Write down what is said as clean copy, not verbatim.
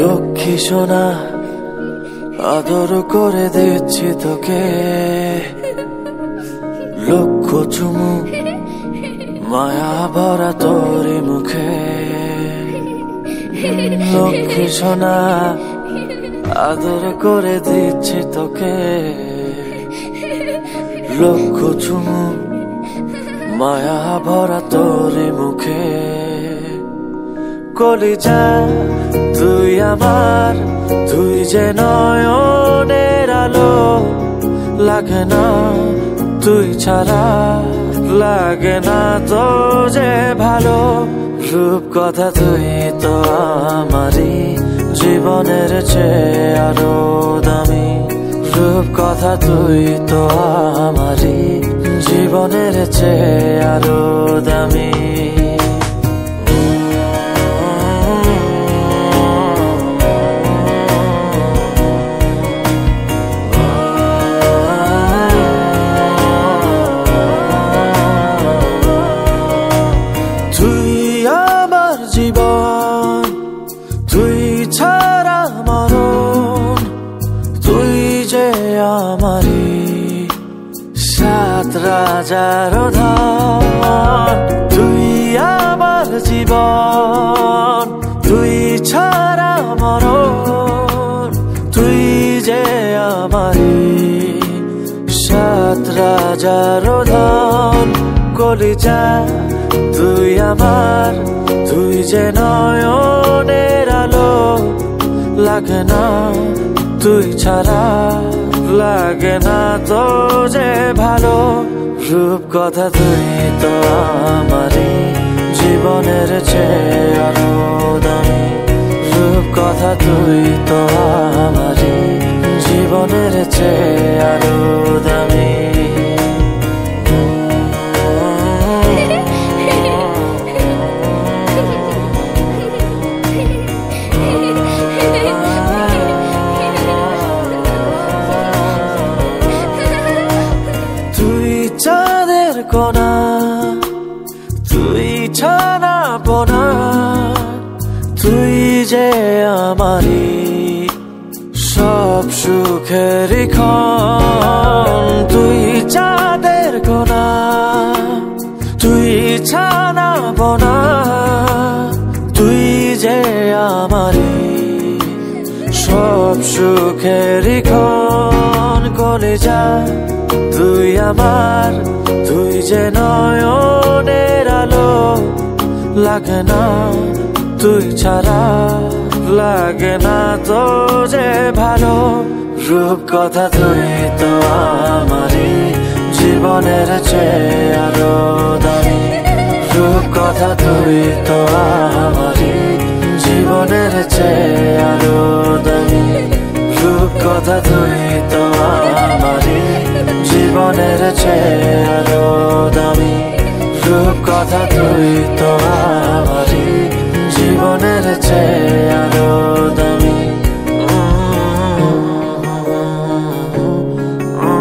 লক্ষ্মী সোনা আদর করে দিচ্ছি তোকে, লক্ষ চুমু মায়া ভরা তোর মুখে। লক্ষ্মী সোনা আদর করে দিচ্ছি তোকে, লক্ষ চুমু মায়া ভরা তোর মুখে। কলিজা তুই আমার, তুই যে নয়নের আলো, লাগে না তুই ছাড়া, লাগে না তো যে ভালো। রূপ কথা তুই তো আমারই জীবনের চেয়ে আরো দামি, রূপ কথা তুই তো আমারই জীবনের চেয়ে আরো দামি। জীবন তুই ছাড়া মরণ, তুই যে আমারি সাত রাজার ধন। তুই আমার জীবন, তুই ছাড়া মরণ, তুই যে আমারি সাত রাজার ধন। কলিজা তুই আমার, তুই যে নয়নের আলো, লাগে না তুই ছাড়া, লাগে না তো যে ভালো। রূপ কথা তুই তো আমারই জীবনের চেয়ে আরো দামি, রূপ কথা তুই তো আমারই জীবনের চেয়ে আরো দামি। চাঁদের কোনা তুই ছানা পোনা, তুই যে আমারি সব সুখের ক্ষণ। তুই চাঁদের কোনা তুই ছানা পোনা, তুই যে আমারি সব সুখের ক্ষণ। কলিজা তুই আমার, তুই যে নয়নের আলো, লাগে না তুই ছাড়া, লাগে না তো যে ভালো। রূপ কথা তুই তো আমারই জীবনের চেয়ে আরো দামি, রূপ কথা তুই তো আমারই জীবনের চেয়ে আরো দামি, রূপ কথা তুই তো আমারই জীবনের চেয়ে আরো দামি, রূপ কথা তুই তো আমারই জীবনের চেয়ে